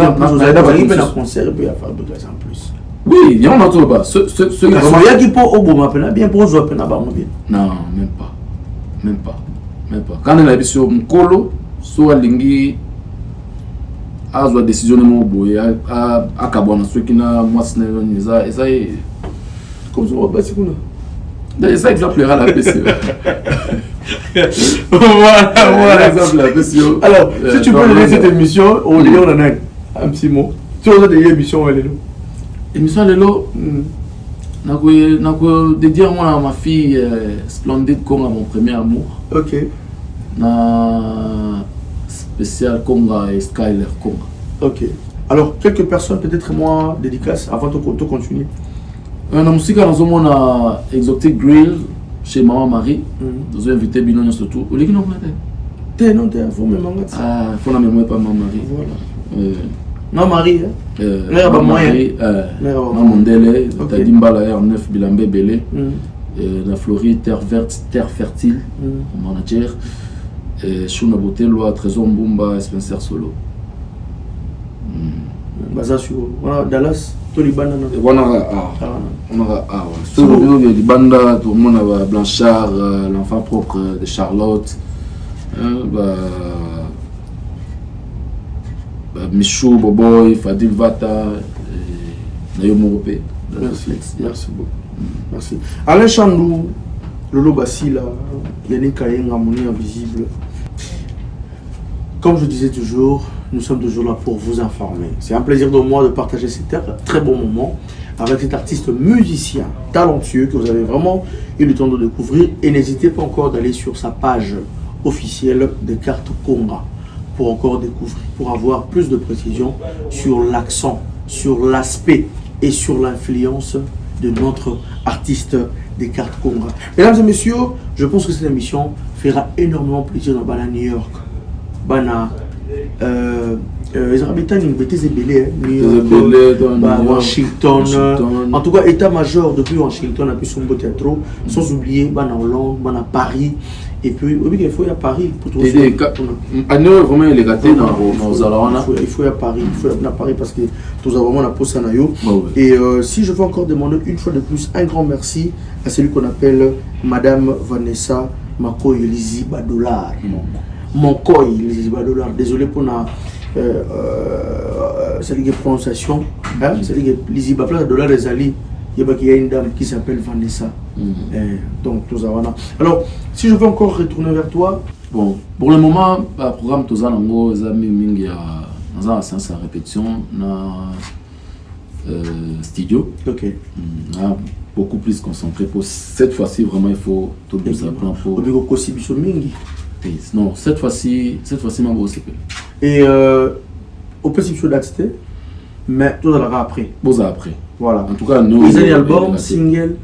aider concert et à fabrication en plus. Oui, il y en a trop bas. Il y a qui peut au bon m'appeler bien pour jouer à bien. Non, même pas. Quand on a vu sur Mkolo, soit Lingi a joué décision de mon boy à Kabona, ceux qui n'a moi ce n'est ça est comme ça on va passer quoi là. C'est ça exemplaire la PCO. Voilà exemple la PCO. Alors, si tu peux donner cette émission, on en a un petit mot. Tu as des émissions elle est là. Émission Lelo, nako dédié à ma fille Splendide Conga, mon premier amour. Ok. Na spécial Conga et Skyler Conga. Ok. Alors, quelques personnes, peut-être moi, dédicaces, avant de continuer. Dans la musique, nous avons Exotic Grill chez Maman Marie. Nous avons invité Bino surtout. Vous l'avez dit non? Non, il faut me manquer. Ah, il faut la mémoire pas Maman Marie. Voilà. Maman Marie, Mère Marie, Maman Dele, Tadimbala R9 Bilambé Belé, la Floride, Terre Verte, Terre Fertile, manager, Shuna Botello, Trésor Mbumba, Spencer Solo. Bazasio, Dallas, Toliban. On aura sur le bureau de Banda, tout le monde a Blanchard, l'enfant propre de Charlotte. Michou, Boboy, Fadil Vata, Nayo Moropé. Merci beaucoup. Merci. Alain Chandou, Lolo Bassila, Yannick Kayenga, Mouni Invisible. Comme je disais toujours, nous sommes toujours là pour vous informer. C'est un plaisir de moi de partager ces très bons moments avec cet artiste musicien talentueux que vous avez vraiment eu le temps de découvrir. Et n'hésitez pas encore d'aller sur sa page officielle de Cartes Conga pour encore découvrir, pour avoir plus de précision sur l'accent, sur l'aspect et sur l'influence de notre artiste des cartes Conga. Mesdames et messieurs, je pense que cette émission fera énormément plaisir dans New York. Bana Washington. En tout cas, état-major depuis Washington, a pu son beau théâtre, sans oublier Bana Hollande, Bana Paris. Et puis, il faut y à Paris pour tout ça. Il faut y à Paris, parce que tout vraiment la pose à Nayo. Et si je veux encore demander une fois de plus un grand merci à celui qu'on appelle Madame Vanessa Makoy Lizi Badolar. Monkoy Lizi Badolar. Désolé pour la prononciation. C'est Lizi Badolar des Ali. Il y a une dame qui s'appelle Vanessa. Donc, tout ça. Alors, si je veux encore retourner vers toi. Bon, pour le moment, le programme tout ça, nous avons mis en séance à répétition dans studio. Ok. Beaucoup plus concentré. Pour cette fois-ci, vraiment, il faut tout bien ça plan pour. Non, cette fois-ci, ma grosse épée. Et au possible sur date, mais tout ça après. Bon, ça après. Voilà. En tout cas, nous. Ils ont un album, single.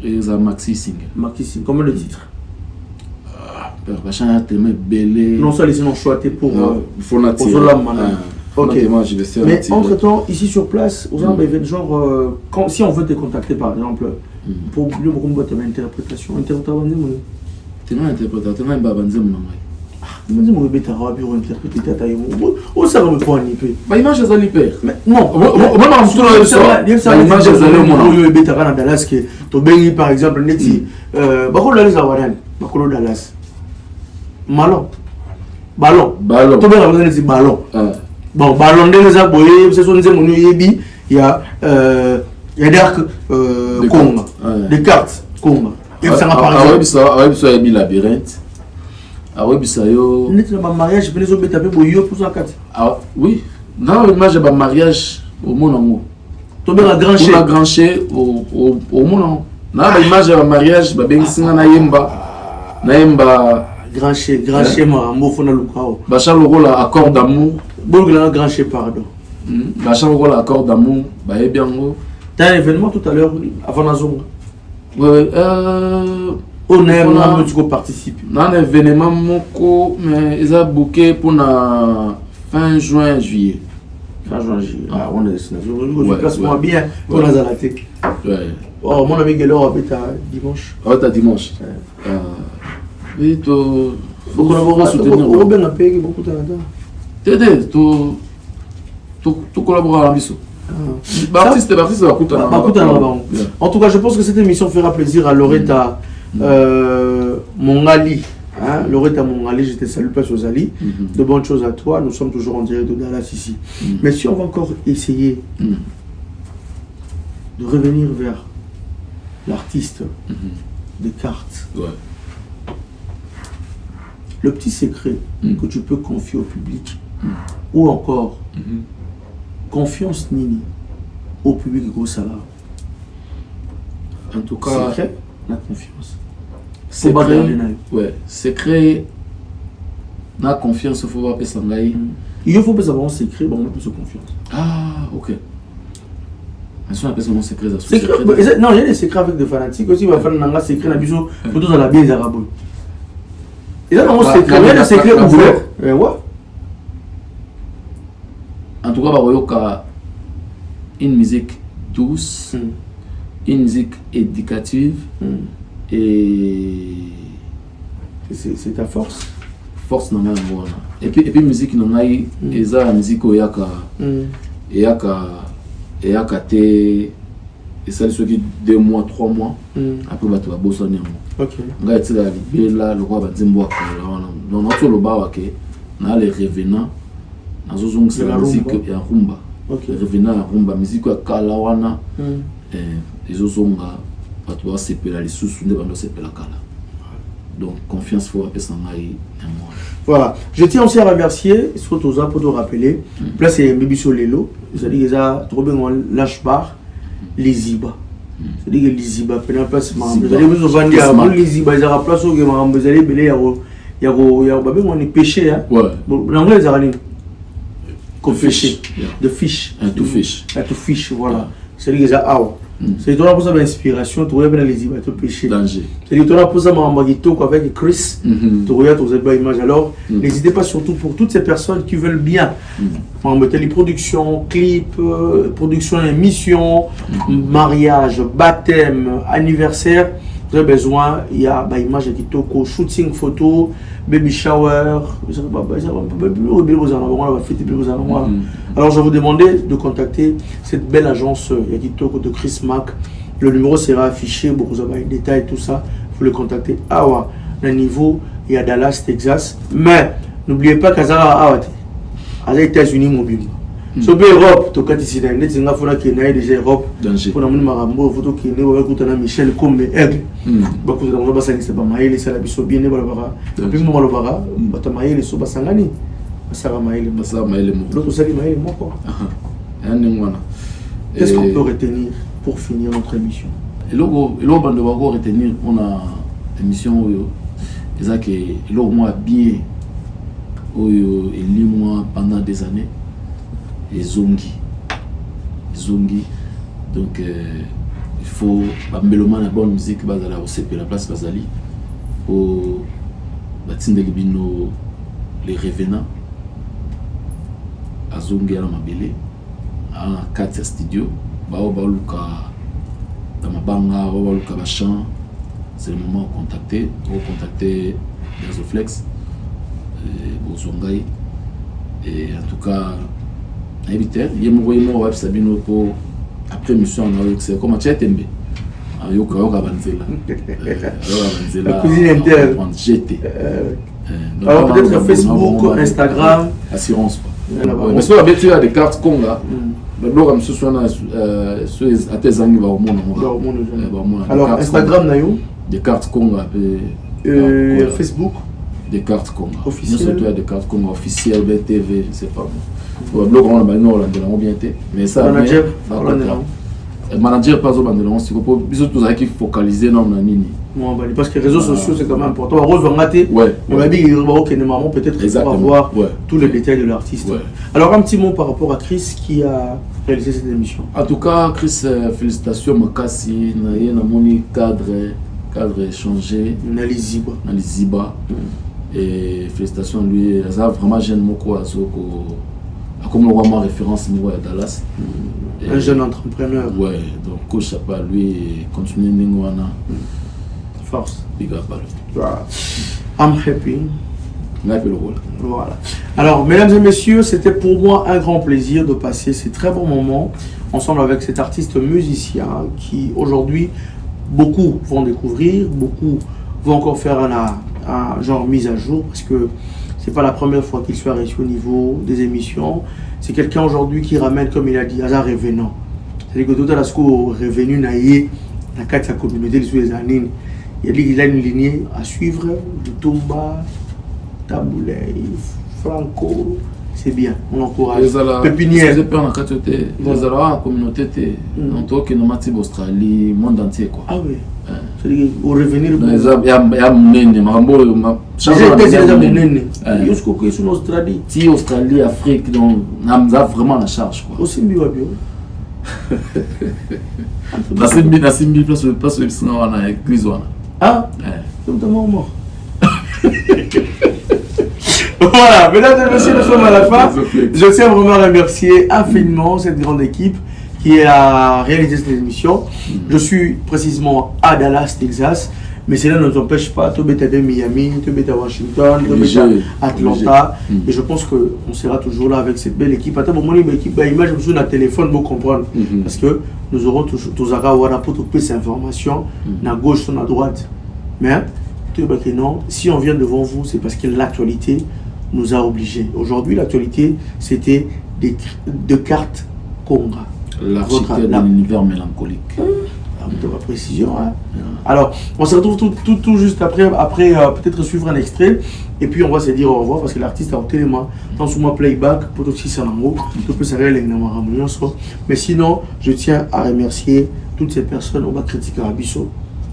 Ils ont maxi single. Maxi single. Combien de titres? Non, ça laissez nous choisir pour. Il faut la Ok. Mais entre temps, ici sur place, aux genre, si on veut te contacter par exemple, pour oublier mon interprétation, tu m'as interprété, tu m'as interprété. Je me dis que tu as interprété ta où ça va me prendre un peu. Bah, image est allée père. Non, l'image est allée au Dallas que tu bénis par exemple, Neti, Bakolo Dallas Awaran, Bakolo Dallas. Ballon. Tu bénis avec Neti ballon. Bon, ballon de les aboyés, c'est son mon yebi, il y a des cartes Conga. Et ça m'a parlé. Ça mis labyrinthe. Ah oui, ça yo. Net le mariage, je vais taper boyo pour ça carte. Ah oui. Non, moi j'ai un mariage au mon Tu bénis la grand chez. Grand chez au mon. Non, image un mariage, bah ben singa na yemba. Grand chez moi, mo fona lukao. Ba charles la accord d'amour. Bolgla grand chez pardon. Ba charles la accord d'amour, ba e bien go. T'as un événement tout à l'heure avant la zone. Ouais, on a tu participer. Dans un événement moko mais ils ont booké pour la fin juin juillet. Ah, on est je passe moi bien pour la zalaté. Ouais. Oh, mon ami Gelo habite à dimanche. Ah, t'as dimanche. Oui, tu faut collaborer soutenir. On bien payer beaucoup de temps. T'aider, tu collaborer à Bisso. Baptiste va coûter. En tout cas, je pense que cette émission fera plaisir à Loretta Mongali. Loretta Mongali, je te salue pas sur Zali. De bonnes choses à toi. Nous sommes toujours en direct de Dallas ici. Mais si on va encore essayer de revenir vers l'artiste des cartes, le petit secret que tu peux confier au public, ou encore confiance Nini au public gros salaire. En tout cas, secret, la confiance. Secret, la confiance, il faut pas passer en gaï. Il faut pas avoir un secret, bon, on a plus de confiance. Ah, ok. Mais si on appelle ça mon secret, non, il y a des secrets avec des fanatiques aussi. Il va faire un secret, il y a plutôt dans la biais arabe. Il y a des secrets ouverts. Ouais. En tout cas, une musique douce, une musique éducative et c'est ta force. Force dans la voix. Et puis musique dans la musique où il y a et ça ceux qui 2 mois 3 mois après tu vas bosser OK. Ngai tira libela le roi bazimbo dans notre loba ke na les revenants nazo zongisa la musique ya rumba. OK. Revenants ya rumba musique ya kalawana ezo zonga tu vas sepela les sous nde bando sepela kala. Donc confiance faut appeler ça ngai. Voilà, je tiens aussi à remercier surtout ça pour te rappeler. Là c'est Bibi Solelo, c'est-à-dire que ça trop bien lâche bar les Ziba. C'est-à-dire que les Ziba prennent place maramba. C'est-à-dire que vous allez voir les Ziba ils ont place au maramba, vous allez belé ya babé on est pêché hein. Ouais. Bon, l'anglais ils ont qu'on pêcher de fish, to fish. To fish voilà. C'est-à-dire que ça C'est toi pour ça l'inspiration, tu regardes les images, tu péché. Danger. C'est toi pour ça Mambagito avec Chris, tu regardes vous avez images. Alors, n'hésitez pas surtout pour toutes ces personnes qui veulent bien. On mettait les productions, clips, production émission, mariage, baptême, anniversaire. Vous avez besoin, il y a des images qui toquent, shooting photo, baby shower. Alors je vais vous demander de contacter cette belle agence Yakitoko de Chris Mac. Le numéro sera affiché, vous avez les détails, tout ça. Vous le contactez. Ah ouais, le niveau, il y a Dallas, Texas. Mais n'oubliez pas qu'Azara a aux États-Unis mobile. Sur l'Europe, tu as ici, il y a déjà Europe. Pour la Marambo, photo qui est né, Michel comme aigle. Beaucoup de gens ne savent pas maïle, c'est la biso bien né, voilà. Depuis moi le bara, tu maïle so basangani. Basara maïle, basara maïle. L'autre ça maïle moi quoi. Qu'est-ce qu'on peut retenir pour finir notre émission? Et là, on va retenir, on a émission où ils ont que là moi bien où il lit moi pendant des années. Et zongi. Donc il faut mélomane la bonne musique bazala au CP la place bazali au batinde libino les revenants à zongi à la mabele à 4 studio ba luka dans ma banga ba luka ba chant. C'est le moment de contacter Gazoflex au zongai. Et en tout cas éviter il m'a envoyé mon web sabino pour après mission c'est comment tu as été yoka banzela la cuisine interne GT alors peut-être Facebook, Instagram, assurance mais soit avec des cartes Conga donc comme ce soit à tes amis va au monde alors Instagram nayo des cartes Conga Facebook des cartes Conga officielles des cartes Conga officielles BTV c'est pas bon. Blog on a bien été mais ça manager pas au bandelon c'est pour biso tous qui focaliser dans nini parce que les réseaux sociaux c'est quand même important rose va mater on a dit peut-être pour avoir tous les détails de l'artiste. Alors un petit mot par rapport à Chris qui a réalisé cette émission. En tout cas Chris félicitations Makasi na moni cadre changé na Liziba et félicitations lui ça vraiment jeune moko azoko comme le roi ma référence moi à Dallas. Un jeune entrepreneur. Ouais, donc coach pas lui continuer ningwana. Force. Big up à lui. I'm happy. Voilà. Alors, mesdames et messieurs, c'était pour moi un grand plaisir de passer ces très bons moments ensemble avec cet artiste musicien qui aujourd'hui beaucoup vont découvrir, beaucoup vont encore faire un genre mise à jour parce que c'est pas la première fois qu'il soit réussi au niveau des émissions. C'est quelqu'un aujourd'hui qui ramène, comme il a dit, hasard revenant. C'est-à-dire que tout à l'heure, revenu naïe, la carte de sa communauté, les années, il a une lignée à suivre, de Tumba, Taboulay, Franco, c'est bien, on encourage. Pépinière. C'est pas dans la communauté, en tant que nous matons Australie, monde entier quoi. Ah oui. C'est-à-dire au revenir. Il y a Mnene, Mambo, jusqu'au sur l'Australie. Si Australie, Afrique, donc on a vraiment la charge quoi. Aussi bien bien. La Simbi place le on a église on. Ah. C'est totalement mort. Voilà, mesdames et messieurs, nous sommes à la fin. Je tiens vraiment à remercier infiniment cette grande équipe qui a réalisé cette émission. Je suis précisément à Dallas, Texas, mais cela ne nous empêche pas de mettre à Miami, de mettre à Washington, de mettre à Atlanta. Et je pense qu'on sera toujours là avec cette belle équipe. Attends, moi, l'équipe, l'image, je me souviens, téléphone pour comprendre. Parce que nous aurons toujours toutes ces informations, à gauche, à droite. Mais, non, si on vient devant vous, c'est parce que l'actualité nous a obligés. Aujourd'hui, l'actualité, c'était de cartes Conga. L'architecte de l'univers mélancolique. De la précision. Hein. Alors, on se retrouve tout juste après peut-être suivre un extrait. Et puis, on va se dire au revoir parce que l'artiste a obtenu dans son playback pour aussi ça tout peut s'arrêter mais sinon, je tiens à remercier toutes ces personnes. On va critiquer Abisso.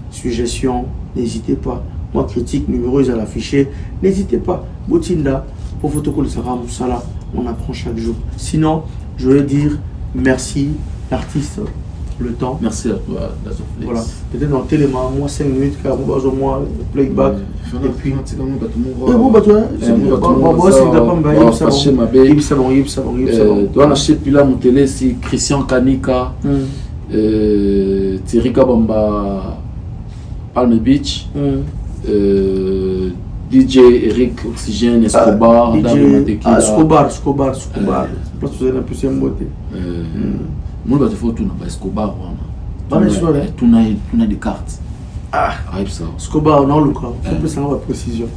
Suggestion, n'hésitez pas. Moi, critique, numéro, ils à l'afficher. N'hésitez pas. Botinda, pour Photocall Sarah Moussala, on apprend chaque jour. Sinon, je veux dire merci, l'artiste, le temps. Merci à toi, Dazoflex. Voilà, peut-être dans Téléma, moi 5 minutes, car moi, playback. Et puis, c'est bon, bah toi, c'est bon. Toi, on achète puis là, mon télé, c'est Christian Kanika, Thierry Kabamba, Palm Beach, DJ Eric Oxygène, Escobar, Escobar. Place vous avez un peu de beauté. Moi, je vais te faire tout Escobar. Tu as des cartes. Escobar, non, Lucas. Il faut plus savoir la précision.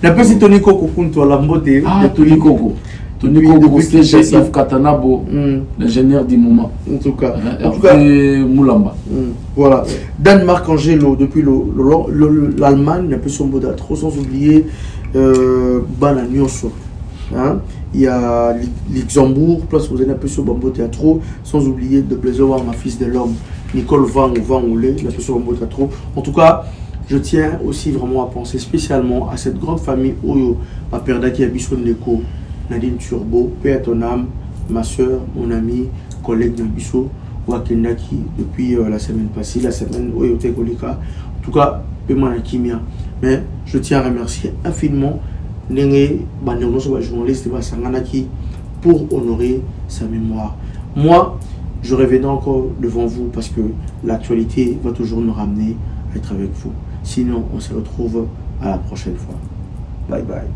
D'après si Tony Coco compte la beauté. Tony Coco. Tony Coco, c'est Yves Katanabo, l'ingénieur du moment. En tout cas, Moulamba. Voilà. Danemark Angelo, depuis l'Allemagne, un peu son mot trop, sans oublier Bananioso. Il y a Luxembourg, place vous avez un peu sur Bambo Théâtre, sans oublier de plaisir voir ma fils de l'homme, Nicole Van Oulé, un peu sur Bambo Théâtre. En tout cas, je tiens aussi vraiment à penser spécialement à cette grande famille Oyo, ma père Daki Abisson Neko, Nadine Turbo, paix à ton âme, ma soeur, mon ami, collègue Nabiso, Wakendaki, depuis la semaine passée, la semaine Oyo Tekolika. En tout cas, paiement à Kimia. Mais je tiens à remercier infiniment journaliste pour honorer sa mémoire. Moi, je reviendrai encore devant vous parce que l'actualité va toujours nous ramener à être avec vous. Sinon, on se retrouve à la prochaine fois. Bye bye.